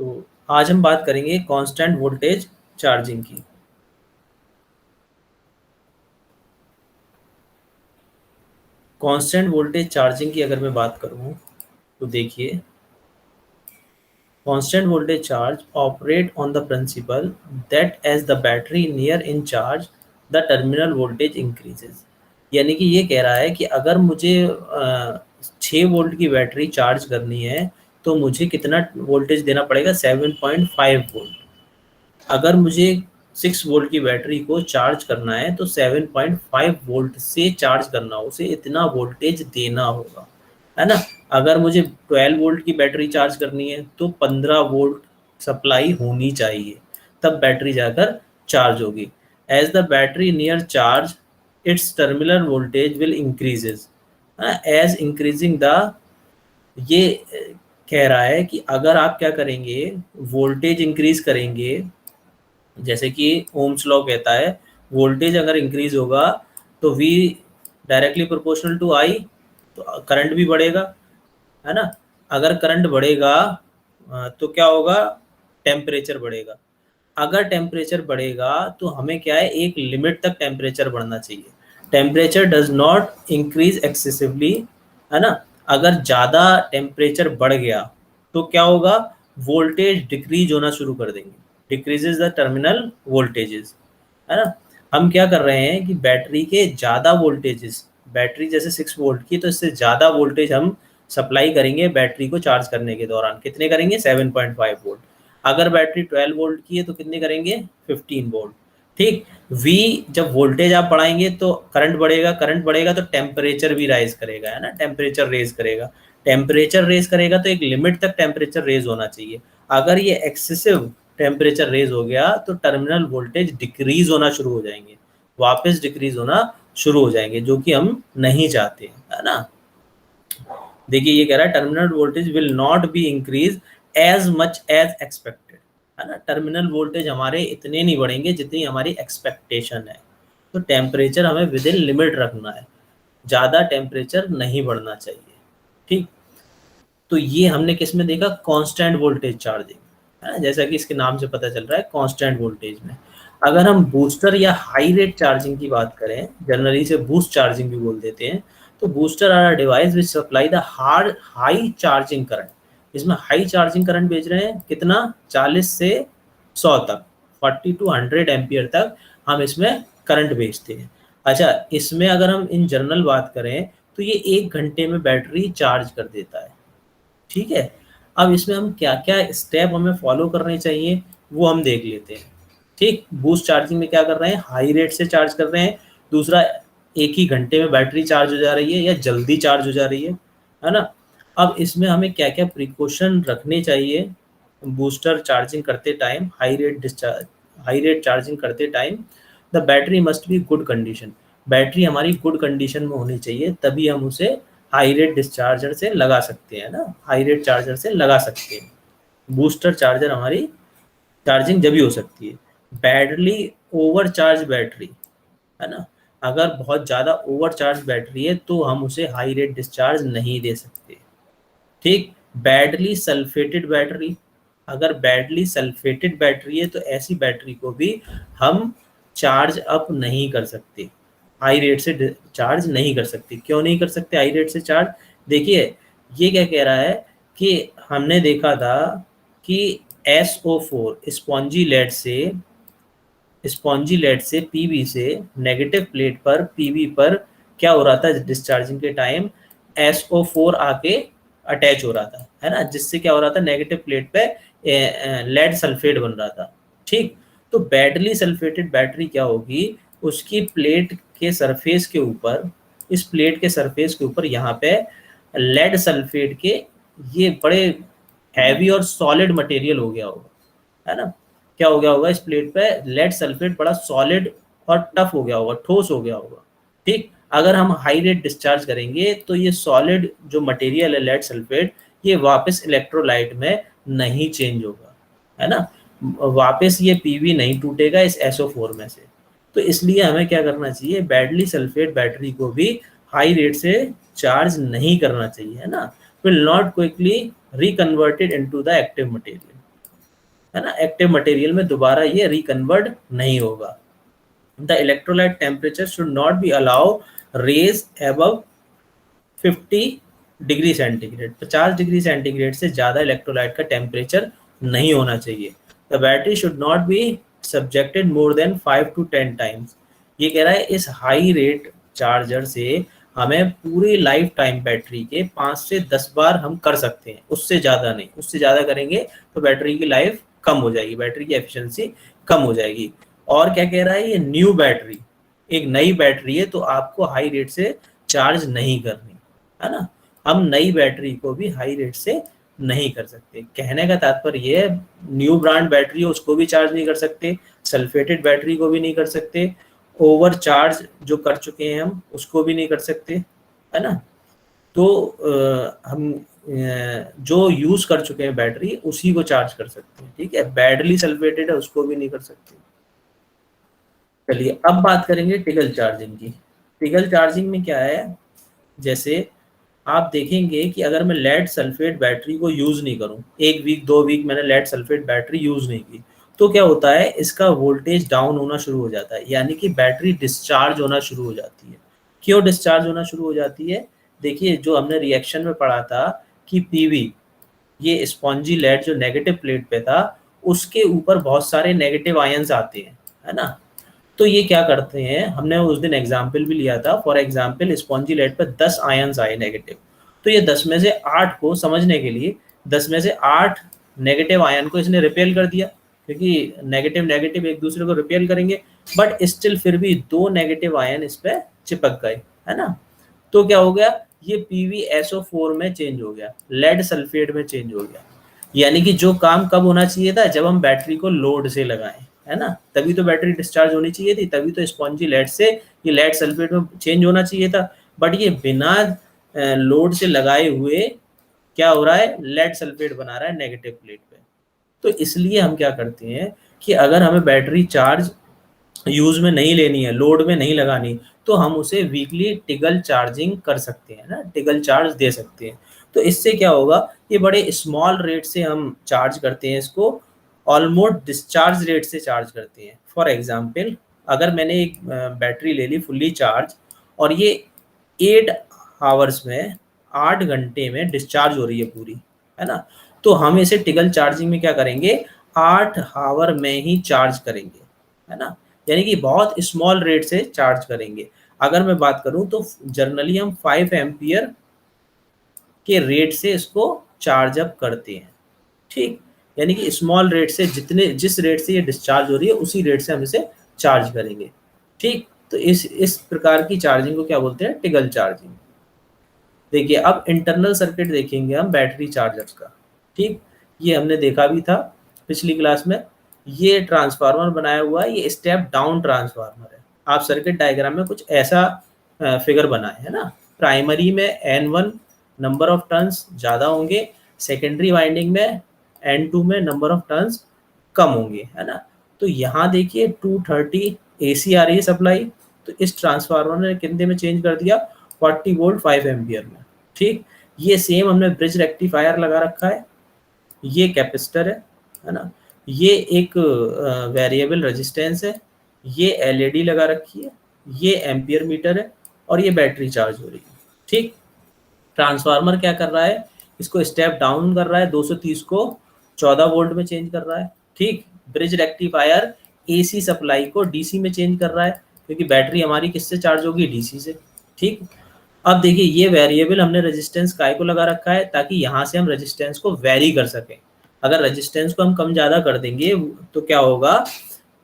तो आज हम बात करेंगे कांस्टेंट वोल्टेज चार्जिंग की। कांस्टेंट वोल्टेज चार्जिंग की अगर मैं बात करूं तो देखिए, constant voltage charge operate on the principle that as the battery near in charge the terminal voltage increases. यानी कि ये कह रहा है कि अगर मुझे 6 वोल्ट की बैटरी चार्ज करनी है तो मुझे कितना वोल्टेज देना पड़ेगा, 7.5 वोल्ट। अगर मुझे 6 वोल्ट की बैटरी को चार्ज करना है तो 7.5 वोल्ट से चार्ज करना, उसे इतना वोल्टेज देना होगा, है ना। अगर मुझे 12 वोल्ट की बैटरी चार्ज करनी है तो 15 वोल्ट सप्लाई होनी चाहिए, तब बैटरी जाकर चार्ज होगी। As the battery near charge its terminal voltage will increases, as increasing the, ये कह रहा है कि अगर आप क्या करेंगे, वोल्टेज इंक्रीज करेंगे, जैसे कि ओम्स लॉ कहता है वोल्टेज अगर इंक्रीज होगा तो V directly proportional to I, तो करंट भी बढ़ेगा, है ना। अगर करंट बढ़ेगा तो क्या होगा, टेम्परेचर बढ़ेगा। अगर टेम्परेचर बढ़ेगा तो हमें क्या है, एक लिमिट तक टेम्परेचर बढ़ना चाहिए। Temperature does not increase excessively, है ना। अगर ज़्यादा टेम्परेचर बढ़ गया तो क्या होगा, वोल्टेज डिक्रीज होना शुरू कर देंगे, डिक्रीजेज द टर्मिनल वोल्टेजेस, है ना। हम क्या कर रहे हैं कि बैटरी के ज़्यादा वोल्टेजेस, बैटरी जैसे 6 वोल्ट की, तो इससे ज़्यादा वोल्टेज हम सप्लाई करेंगे बैटरी को चार्ज करने के दौरान। कितने करेंगे, 7.5 वोल्ट। अगर बैटरी 12 वोल्ट की है तो कितने करेंगे, 15 वोल्ट। ठीक। V, जब वोल्टेज आप बढ़ाएंगे तो करंट बढ़ेगा, करंट बढ़ेगा तो टेम्परेचर भी राइज करेगा, है ना, टेम्परेचर रेज करेगा। टेम्परेचर रेज करेगा तो एक लिमिट तक टेम्परेचर रेज होना चाहिए। अगर ये एक्सेसिव टेम्परेचर रेज हो गया तो टर्मिनल वोल्टेज डिक्रीज होना शुरू हो जाएंगे, वापस डिक्रीज होना शुरू हो जाएंगे, जो कि हम नहीं चाहते, है ना। देखिए ये कह रहा है terminal voltage will not be increase as much as expected, है ना। टर्मिनल वोल्टेज हमारे इतने नहीं बढ़ेंगे जितनी हमारी एक्सपेक्टेशन है। तो टेम्परेचर हमें विद इन लिमिट रखना है, ज़्यादा टेम्परेचर नहीं बढ़ना चाहिए। ठीक। तो ये हमने किस में देखा, कांस्टेंट वोल्टेज चार्जिंग, है ना, जैसा कि इसके नाम से पता चल रहा है कांस्टेंट वोल्टेज में। अगर हम बूस्टर या हाई रेट चार्जिंग की बात करें, जनरली से बूस्ट चार्जिंग भी बोल देते हैं, तो booster are device which supply the hard high charging current. इसमें हाई चार्जिंग करंट भेज रहे हैं, कितना, 40 से 100 तक, 40 to 100 एम्पियर तक हम इसमें करंट भेजते हैं। अच्छा, इसमें अगर हम इन जनरल बात करें तो ये 1 घंटे में बैटरी चार्ज कर देता है। ठीक है। अब इसमें हम क्या क्या स्टेप हमें फॉलो करने चाहिए वो हम देख लेते हैं। ठीक। बूस्ट चार्जिंग में क्या कर रहे हैं, हाई रेट से चार्ज कर रहे हैं। दूसरा, एक ही घंटे में बैटरी चार्ज हो जा रही है या जल्दी चार्ज हो जा रही है ना। अब इसमें हमें क्या क्या प्रिकॉशन रखने चाहिए बूस्टर चार्जिंग करते टाइम, हाई रेट चार्जिंग करते time. The battery must be good condition, battery हमारी गुड कंडीशन में होनी चाहिए, तभी हम उसे हाई रेट डिस्चार्जर से लगा सकते हैं ना, हाई रेट चार्जर से लगा सकते हैं। बूस्टर चार्जर हमारी चार्जिंग जब भी हो सकती है। बैटरी ओवर चार्ज बैटरी, है ना, अगर बहुत ज़्यादा ओवर चार्ज बैटरी है तो हम उसे हाई रेट डिस्चार्ज नहीं दे सकते। ठीक। बैडली सल्फेटेड बैटरी, अगर बैडली सल्फेटेड बैटरी है तो ऐसी बैटरी को भी हम चार्ज अप नहीं कर सकते, हाई रेट से चार्ज नहीं कर सकते। क्यों नहीं कर सकते हाई रेट से चार्ज, देखिए ये क्या कह रहा है कि हमने देखा था कि SO4 स्पॉन्जी लेड से पीवी से नेगेटिव प्लेट पर पीवी पर क्या हो रहा था डिस्चार्जिंग के टाइम, SO4 आके अटैच हो रहा था, है ना, जिससे क्या हो रहा था, नेगेटिव प्लेट पे लेड सल्फेट बन रहा था। ठीक। तो बैटरी सल्फेटेड बैटरी क्या होगी, उसकी प्लेट के सरफेस के ऊपर, इस प्लेट के सरफेस के ऊपर यहाँ पे लेड सल्फेट के ये बड़े हैवी और सॉलिड मटेरियल हो गया होगा, है ना। क्या हो गया होगा, इस प्लेट पे लेड सल्फेट बड़ा सॉलिड और टफ हो गया होगा, ठोस हो गया होगा। ठीक। अगर हम हाई रेट डिस्चार्ज करेंगे तो ये सॉलिड जो मटेरियल है लेड सल्फेट, ये वापस इलेक्ट्रोलाइट में नहीं चेंज होगा, है ना, वापस ये पीवी नहीं टूटेगा इस SO4 में से। तो इसलिए हमें क्या करना चाहिए, बैटरी सल्फेट बैटरी को भी हाई रेट से चार्ज नहीं करना चाहिए, है ना, will not quickly reconverted into the active material. है ना, एक्टिव मटेरियल में दोबारा ये रिकन्वर्ट नहीं होगा। The electrolyte temperature should not be allow raise above 50 degree centigrade, 50 degree centigrade से ज़्यादा इलेक्ट्रोलाइट का टेम्परेचर नहीं होना चाहिए। The battery should not be subjected more than 5 to 10 times. ये कह रहा है इस हाई रेट चार्जर से हमें पूरी लाइफ टाइम बैटरी के 5 से 10 बार हम कर सकते हैं, उससे ज़्यादा नहीं। उससे ज़्यादा करेंगे तो बैटरी की लाइफ कम हो जाएगी, बैटरी की एफिशिएंसी कम हो जाएगी। और क्या कह रहा है, ये न्यू बैटरी, एक नई बैटरी है तो आपको हाई रेट से चार्ज नहीं करनी, है ना। हम नई बैटरी को भी हाई रेट से नहीं कर सकते। कहने का तात्पर्य ये है, न्यू ब्रांड बैटरी हो उसको भी चार्ज नहीं कर सकते, सल्फेटेड बैटरी को भी नहीं कर सकते, ओवर चार्ज जो कर चुके हैं हम उसको भी नहीं कर सकते, है ना। तो हम जो यूज कर चुके हैं बैटरी उसी को चार्ज कर सकते हैं, ठीक है। बैडली सल्फेटेड है उसको भी नहीं कर सकते। चलिए अब बात करेंगे टिगल चार्जिंग की। टिगल चार्जिंग में क्या है, जैसे आप देखेंगे कि अगर मैं लेड सल्फेट बैटरी को यूज़ नहीं करूं, 1 वीक 2 वीक मैंने लेड सल्फेट बैटरी यूज़ नहीं की, तो क्या होता है, इसका वोल्टेज डाउन होना शुरू हो जाता है, यानी कि बैटरी डिस्चार्ज होना शुरू हो जाती है। क्यों डिस्चार्ज होना शुरू हो जाती है, देखिए जो हमने रिएक्शन में पढ़ा था कि पीवी, ये स्पॉन्जी लेड जो नेगेटिव प्लेट पे था, उसके ऊपर बहुत सारे नेगेटिव आयंस आते हैं, है ना। तो ये क्या करते हैं, हमने उस दिन एग्जाम्पल भी लिया था, फॉर एग्जाम्पल स्पॉन्जी लेड पर 10 आयंस आए नेगेटिव, तो ये 10 में से 8 को समझने के लिए 10 में से 8 नेगेटिव आयन को इसने रिपेल कर दिया, क्योंकि नेगेटिव नेगेटिव एक दूसरे को रिपेल करेंगे, बट स्टिल फिर भी 2 नेगेटिव आयन इस पर चिपक गए, है ना। तो क्या हो गया, ये PbSO4 में चेंज हो गया, लेड सल्फेट में चेंज हो गया। यानी कि जो काम कब होना चाहिए था, जब हम बैटरी को लोड से लगाएं, है ना, तभी तो बैटरी डिस्चार्ज होनी चाहिए थी, तभी तो स्पॉन्जी लेड से ये लेड सल्फेट में चेंज होना चाहिए था। बट ये बिना लोड से लगाए हुए क्या हो रहा है, लेड सल्फेट बना रहा है नेगेटिव प्लेट पे। तो इसलिए हम क्या करते हैं कि अगर हमें बैटरी चार्ज यूज में नहीं लेनी है, लोड में नहीं लगानी, तो हम उसे वीकली टिगल चार्जिंग कर सकते हैं ना, टिगल चार्ज दे सकते हैं। तो इससे क्या होगा, ये बड़े स्मॉल रेट से हम चार्ज करते हैं इसको, ऑलमोस्ट डिस्चार्ज रेट से चार्ज करते हैं। फॉर एग्जांपल अगर मैंने एक बैटरी ले ली फुल्ली चार्ज और ये 8 आवर्स में, 8 घंटे में डिस्चार्ज हो रही है पूरी, है ना, तो हम इसे टिगल चार्जिंग में क्या करेंगे, 8 आवर में ही चार्ज करेंगे, है ना। यानी कि बहुत स्मॉल रेट से चार्ज करेंगे। अगर मैं बात करूं तो जनरली हम 5 एम्पियर के रेट से इसको चार्ज अप करते हैं, ठीक। यानी कि स्मॉल रेट से, जिस रेट से ये डिस्चार्ज हो रही है उसी रेट से हम इसे चार्ज करेंगे, ठीक। तो इस प्रकार की चार्जिंग को क्या बोलते हैं, टिगल चार्जिंग। देखिए अब इंटरनल सर्किट देखेंगे हम बैटरी चार्जर्स का, ठीक। ये हमने देखा भी था पिछली क्लास में। ये ट्रांसफार्मर बनाया हुआ है, ये स्टेप डाउन ट्रांसफार्मर है। आप सर्किट डायग्राम में कुछ ऐसा फिगर बनाए, है ना। प्राइमरी में N1 नंबर ऑफ टर्न्स ज़्यादा होंगे, सेकेंडरी वाइंडिंग में N2 में नंबर ऑफ टर्न्स कम होंगे, है ना। तो यहाँ देखिए 230 AC आ रही है सप्लाई, तो इस ट्रांसफार्मर ने कितने में चेंज कर दिया, 40 वोल्ट 5 एम्पियर में, ठीक। ये सेम हमने ब्रिज रेक्टिफायर लगा रखा है, ये कैपेसिटर है ना, ये एक वेरिएबल रेजिस्टेंस है, ये LED लगा रखी है, ये एम्पियर मीटर है और ये बैटरी चार्ज हो रही है, ठीक। ट्रांसफार्मर क्या कर रहा है, इसको स्टेप डाउन कर रहा है, 230 को 14 वोल्ट में चेंज कर रहा है, ठीक। ब्रिज रेक्टिफायर AC सप्लाई को DC में चेंज कर रहा है, क्योंकि बैटरी हमारी किससे चार्ज होगी, DC से, ठीक। अब देखिए ये वेरिएबल हमने रेजिस्टेंस काय को लगा रखा है, ताकि यहाँ से हम रेजिस्टेंस को वेरी कर सकें। अगर रेजिस्टेंस को हम कम ज़्यादा कर देंगे तो क्या होगा,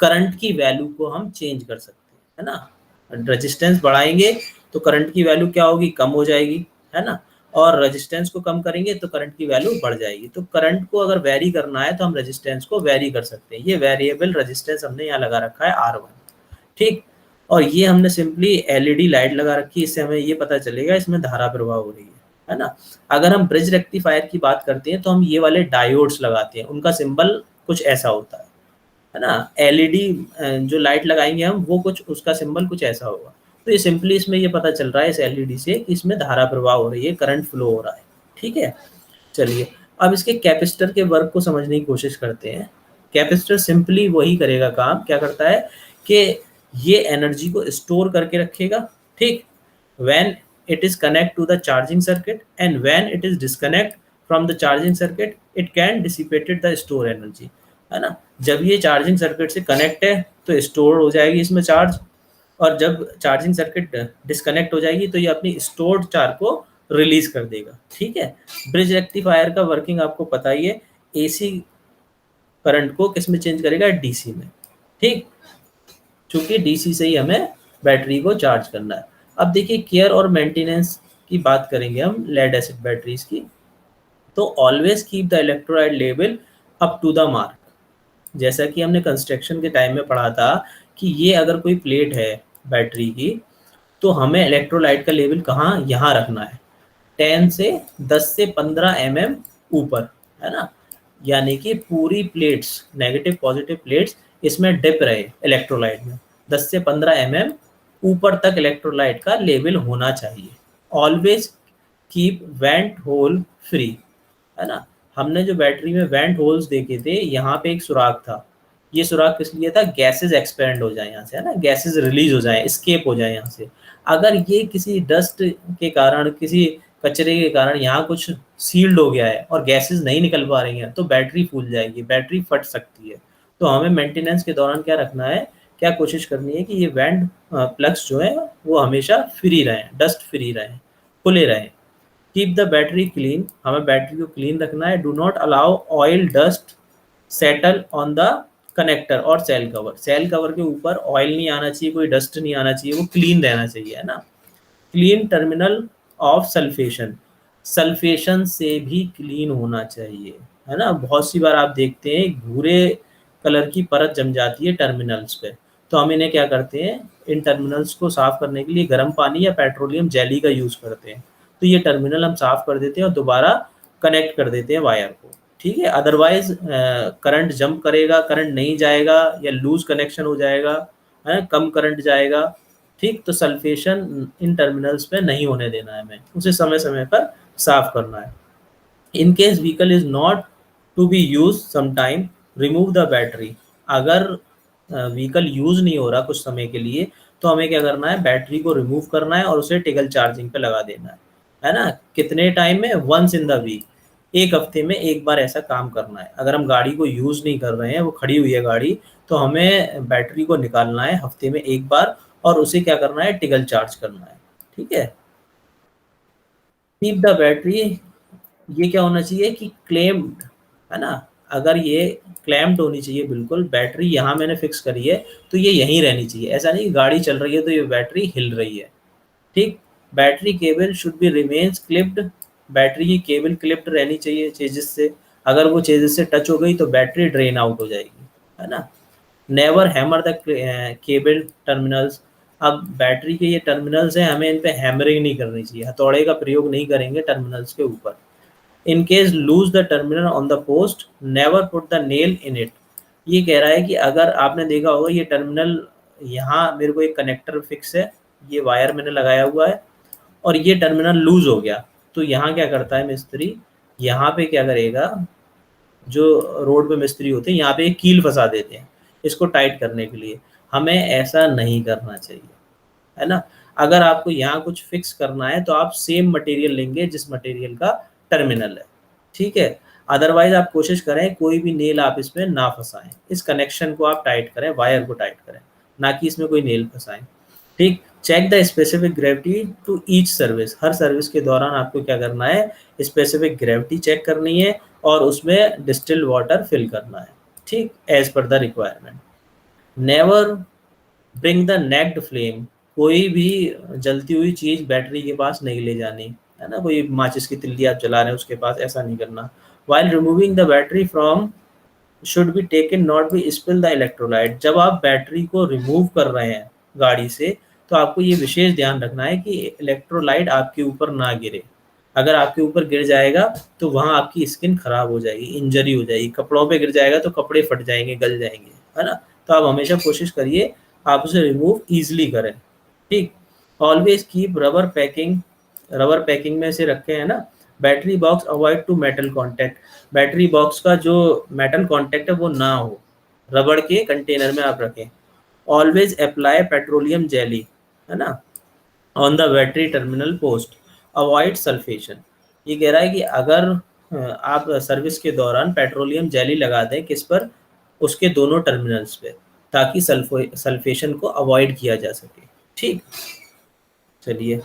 करंट की वैल्यू को हम चेंज कर सकते हैं, है ना। रेजिस्टेंस बढ़ाएंगे तो करंट की वैल्यू क्या होगी, कम हो जाएगी, है ना। और रेजिस्टेंस को कम करेंगे तो करंट की वैल्यू बढ़ जाएगी। तो करंट को अगर वेरी करना है तो हम रेजिस्टेंस को वेरी कर सकते हैं। ये वेरिएबल रेजिस्टेंस हमने यहाँ लगा रखा है R1, ठीक। और ये हमने सिंपली LED लाइट लगा रखी है, इससे हमें ये पता चलेगा इसमें धारा प्रवाह हो रही है ना। अगर हम ब्रिज रेक्टिफायर की बात करते हैं तो हम ये वाले डायोड्स लगाते हैं, उनका सिंबल कुछ ऐसा होता है ना। LED जो लाइट लगाएंगे हम, वो कुछ उसका सिंबल कुछ ऐसा होगा। तो ये सिंपली इसमें ये पता चल रहा है इस LED से कि इसमें धारा प्रवाह हो रही है, करंट फ्लो हो रहा है, ठीक है। चलिए अब इसके कैपेसिटर के वर्क को समझने की कोशिश करते हैं। कैपेसिटर सिंपली वही करेगा काम, क्या करता है कि ये एनर्जी को स्टोर करके रखेगा, ठीक। When it is connect to the charging circuit and when it is disconnect from the charging circuit it can dissipated the store energy, है ना। जब ये चार्जिंग सर्किट से कनेक्ट है तो स्टोर हो जाएगी इसमें चार्ज, और जब चार्जिंग सर्किट डिस्कनेक्ट हो जाएगी तो ये अपनी स्टोर्ड चार्ज को रिलीज कर देगा, ठीक है। ब्रिज रेक्टिफायर का वर्किंग आपको पता ही है, एसी करंट को किस में चेंज करेगा, डीसी में, ठीक। चूंकि डीसी से ही हमें बैटरी को चार्ज करना है। अब देखिए केयर और मेंटेनेंस की बात करेंगे हम लेड एसिड बैटरीज की। तो always keep the electrolyte level up to the mark. जैसा कि हमने कंस्ट्रक्शन के टाइम में पढ़ा था कि ये अगर कोई प्लेट है बैटरी की, तो हमें इलेक्ट्रोलाइट का लेवल कहाँ, यहाँ रखना है, 10 से 15 mm ऊपर, है ना। यानी कि पूरी प्लेट्स, नेगेटिव पॉजिटिव प्लेट्स इसमें डिप रहे इलेक्ट्रोलाइट में, 10 से 15 mm ऊपर तक इलेक्ट्रोलाइट का लेवल होना चाहिए। Always keep vent hole free, है ना। हमने जो बैटरी में वेंट होल्स देखे थे, यहाँ पे एक सुराख था, ये सुराख किस लिए था, गैसेस एक्सपेंड हो जाए यहाँ से, है ना, गैसेस रिलीज हो जाए, एस्केप हो जाए यहाँ से। अगर ये किसी डस्ट के कारण, किसी कचरे के कारण यहाँ कुछ सील्ड हो गया है और गैसेस नहीं निकल पा रही हैं, तो बैटरी फूल जाएगी, बैटरी फट सकती है। तो हमें मेंटेनेंस के दौरान क्या रखना है, क्या कोशिश करनी है कि ये वेंट प्लग्स जो है वो हमेशा फ्री रहें, डस्ट फ्री रहें, खुले रहें। कीप द बैटरी क्लीन, हमें बैटरी को क्लीन रखना है। Do not allow oil dust settle on the connector और सेल कवर, सेल कवर के ऊपर ऑयल नहीं आना चाहिए, कोई डस्ट नहीं आना चाहिए, वो क्लीन रहना चाहिए, है ना। Clean terminal of sulphation, sulphation से भी क्लीन होना चाहिए, है ना। बहुत सी बार आप देखते हैं भूरे कलर की परत जम जाती है टर्मिनल्स पे, तो हम इन्हें क्या करते हैं, इन टर्मिनल्स को साफ करने के लिए गर्म पानी या पेट्रोलियम जेली का यूज़ करते हैं। तो ये टर्मिनल हम साफ कर देते हैं और दोबारा कनेक्ट कर देते हैं वायर को, ठीक है। अदरवाइज करंट जंप करेगा, करंट नहीं जाएगा या लूज कनेक्शन हो जाएगा, है, कम करंट जाएगा, ठीक। तो सल्फेशन इन टर्मिनल्स पे नहीं होने देना है, हमें उसे समय समय पर साफ करना है। In case vehicle is not to be use sometime remove the battery, अगर व्हीकल यूज नहीं हो रहा कुछ समय के लिए, तो हमें क्या करना है, बैटरी को रिमूव करना है और उसे टिकल चार्जिंग पे लगा देना है ना। कितने टाइम में, वंस इन द वीक, एक हफ्ते में एक बार ऐसा काम करना है। अगर हम गाड़ी को यूज नहीं कर रहे हैं, वो खड़ी हुई है गाड़ी, तो हमें बैटरी को निकालना है हफ्ते में एक बार और उसे क्या करना है, टिकल चार्ज करना है, ठीक है। कीप द बैटरी, ये क्या होना चाहिए कि क्लेम्ड, है ना। अगर ये क्लैम्प्ड होनी चाहिए बिल्कुल, बैटरी यहाँ मैंने फिक्स करी है तो ये यहीं रहनी चाहिए, ऐसा नहीं कि गाड़ी चल रही है तो ये बैटरी हिल रही है, ठीक। Battery cable should be remains clipped, battery की केबल क्लिप्ड रहनी चाहिए चेजिस से, अगर वो चेजिस से टच हो गई तो बैटरी ड्रेन आउट हो जाएगी, है ना। Never hammer the cable terminals, अब बैटरी के ये टर्मिनल्स हैं, हमें इन पे हैमरिंग नहीं करनी चाहिए, हथौड़े का प्रयोग नहीं करेंगे टर्मिनल्स के ऊपर। In case lose the terminal on the post never put the nail in it, ये कह रहा है कि अगर आपने देखा होगा ये टर्मिनल, यहाँ मेरे को एक कनेक्टर फिक्स है, ये वायर मैंने लगाया हुआ है और ये टर्मिनल लूज हो गया, तो यहाँ क्या करता है मिस्त्री, यहाँ पे क्या करेगा, जो रोड पे मिस्त्री होते हैं यहाँ पे एक कील फंसा देते हैं इसको टाइट करने के लिए। हमें ऐसा नहीं करना चाहिए, है ना। अगर आपको यहाँ कुछ फिक्स करना है तो आप सेम मटेरियल लेंगे जिस मटेरियल का टर्मिनल है, ठीक है। अदरवाइज आप कोशिश करें कोई भी नेल आप इसमें ना फंसाएं, इस कनेक्शन को आप टाइट करें, वायर को टाइट करें, ना कि इसमें कोई नेल फंसाएं, ठीक। Check the specific gravity to each service, हर सर्विस के दौरान आपको क्या करना है, स्पेसिफिक ग्रेविटी चेक करनी है और उसमें डिस्टिल्ड वाटर फिल करना है, ठीक, as per the requirement. Never bring the naked flame, कोई भी जलती हुई चीज बैटरी के पास नहीं ले जानी, है ना, कोई माचिस की तिल्ली आप जला रहे हैं उसके पास, ऐसा नहीं करना। While removing the battery from should be taken not be spill the electrolyte, जब आप बैटरी को रिमूव कर रहे हैं गाड़ी से तो आपको ये विशेष ध्यान रखना है कि इलेक्ट्रोलाइट आपके ऊपर ना गिरे, अगर आपके ऊपर गिर जाएगा तो वहाँ आपकी स्किन खराब हो जाएगी, इंजरी हो जाएगी, कपड़ों पे गिर जाएगा तो कपड़े फट जाएंगे, गल जाएंगे, है ना। तो आप हमेशा कोशिश करिए आप उसे रिमूव ईजिली करें, ठीक। Always keep rubber packing, rubber packing में से रखे हैं ना, battery box avoid to metal contact, battery box का जो मेटल कांटेक्ट है वो ना हो, रबड़ के कंटेनर में आप रखें। ऑलवेज अप्लाई पेट्रोलियम जेली, है ना, on the battery terminal post, avoid sulphation. ये कह रहा है कि अगर आप सर्विस के दौरान पेट्रोलियम जेली लगा दें किस पर, उसके दोनों टर्मिनल्स पे, ताकि सल्फेशन को अवॉइड किया जा सके। ठीक, चलिए।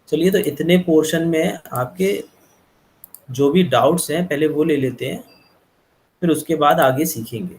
चलिए, तो इतने पोर्शन में आपके जो भी डाउट्स हैं पहले वो ले लेते हैं, फिर उसके बाद आगे सीखेंगे।